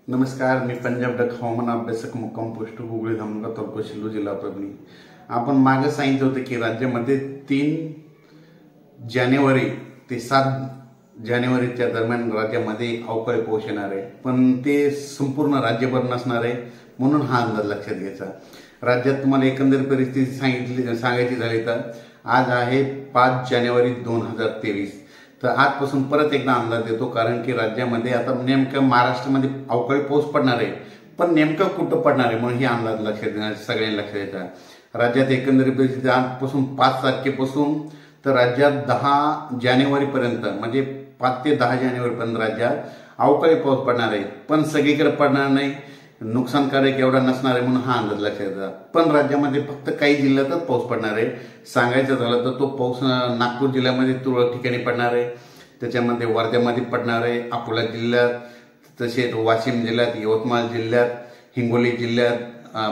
नमस्कार, मी पंजाब डक हवामान अभ्यासक मुक्काम पोस्ट हुगळी धामणगाव तालुका शिल्लोड जिल्हा परभणी। आपण मागे सांगितलं होतं की राज्यामध्ये 3 जानेवारी ते 7 जानेवारीच्या दरम्यान राज्यामध्ये अवकाळी पाऊस येणार आहे, पण ते संपूर्ण राज्यभर नसणार आहे, म्हणून हा अंदाज लक्षात घ्यायचा। राज्यात तुम्हाला एकंदर परिस्थिती सांगायची झाली तर आज आहे 5 जानेवारी 2023। तर आजपासून परत एकदा अंदाज देतो, कारण की राज्यामध्ये आता नेमकं महाराष्ट्रामध्ये अवकाळी पाऊस पडणार आहे, पण नेमकं कुठं पडणार आहे म्हणून ही अंदाज लक्षात देणार सगळ्यांनी लक्षात द्यायचा। राज्यात एकंदरीत परिस्थिती आजपासून 5 तारखेपासून तर राज्यात 10 जानेवारीपर्यंत म्हणजे 5 ते 10 जानेवारीपर्यंत राज्यात अवकाळी पाऊस पडणार आहे, पण सगळीकडे पडणार नाही, नुकसानकारक एवढा नसणार आहे म्हणून हा अंदाज लक्षात द्यायचा। पण राज्यामध्ये फक्त काही जिल्ह्यातच पाऊस पडणार आहे। सांगायचं झालं तर तो पाऊस नागपूर जिल्ह्यामध्ये तुरळक ठिकाणी पडणार आहे, त्याच्यामध्ये वर्ध्यामध्ये पडणार आहे, अकोला जिल्ह्यात, तसेच वाशिम जिल्ह्यात, यवतमाळ जिल्ह्यात, हिंगोली जिल्ह्यात,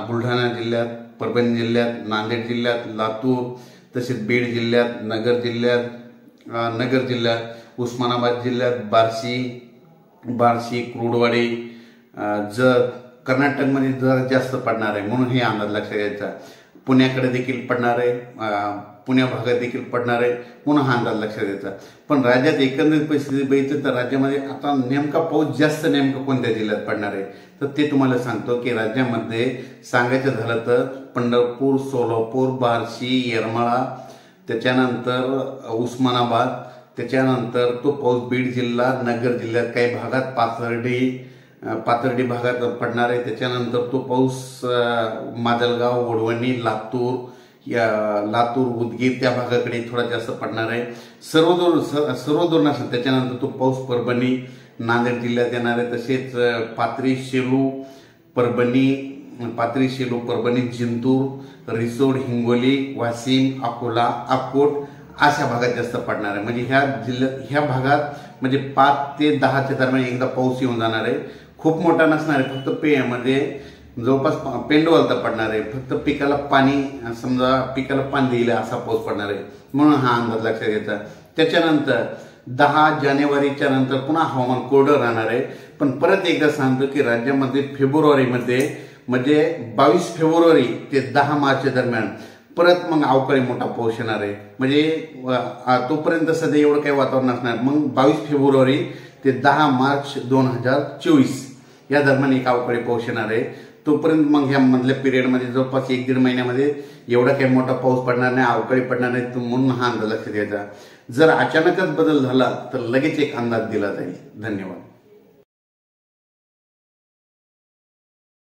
बुलढाणा जिल्ह्यात, परभणी जिल्ह्यात, नांदेड जिल्ह्यात, लातूर, तसेच बीड जिल्ह्यात, नगर जिल्ह्यात, उस्मानाबाद जिल्ह्यात, बार्शी, कुर्डुवाडी, जत, कर्नाटकमध्ये जरा जास्त पडणार आहे म्हणून हे अंदाज लक्षात घ्यायचा। पुण्याकडे देखील पडणार आहे, पुण्या भागात देखील पडणार आहे म्हणून हा अंदाज लक्षात द्यायचा। पण राज्यात एकंदरीत परिस्थिती बघितली तर राज्यामध्ये आता नेमका पाऊस जास्त नेमका कोणत्या जिल्ह्यात पडणार आहे तर ते तुम्हाला सांगतो की राज्यामध्ये सांगायचं झालं तर पंढरपूर, सोलापूर, बार्शी, येरमाळा, त्याच्यानंतर उस्मानाबाद, त्याच्यानंतर तो पाऊस बीड जिल्हा, नगर जिल्ह्यात, काही भागात पाथर्डी भागात पडणार आहे, त्याच्यानंतर तो पाऊस माजलगाव, वडवणी, लातूर, उदगीर त्या भागाकडे थोडा जास्त पडणार आहे, सर्वदूर नसेल। त्याच्यानंतर तो पाऊस परभणी, नांदेड जिल्ह्यात येणार आहे, तसेच पाथरी, शेलू, परभणी, जिंतूर, रिसोड, हिंगोली, वाशिम, अकोला, अकोट अशा भागात जास्त पडणार आहे। म्हणजे ह्या भागात म्हणजे 5 ते 10च्या दरम्यान एकदा पाऊस येऊन जाणार आहे। खूप मोठा नसणार आहे, फक्त म्हणजे जवळपास पेंडवलता पडणार आहे, फक्त पिकाला पाणी देईल असा पाऊस पडणार आहे म्हणून हा अंदाज लक्षात घ्यायचा। त्याच्यानंतर 10 जानेवारीच्या नंतर पुन्हा हवामान कोरडं राहणार आहे। पण परत एकदा सांगतो की राज्यामध्ये फेब्रुवारीमध्ये म्हणजे 22 फेब्रुवारी ते 10 मार्चच्या दरम्यान परत मग अवकाळी मोठा पाऊस येणार आहे। म्हणजे तोपर्यंत सध्या एवढं काही वातावरण असणार, मग 22 फेब्रुवारी ते 10 मार्च 2024 या दरम्यान एक अवकाळी पाऊस येणार आहे। तोपर्यंत मग ह्या मधल्या पिरियडमध्ये जवळपास 1-1.5 महिन्यामध्ये एवढा काही मोठा पाऊस पडणार नाही, अवकाळी पडणार नाही, म्हणून हा अंदाज लक्षात घ्यायचा। जर अचानकच बदल झाला तर लगेच एक अंदाज दिला जाईल। धन्यवाद।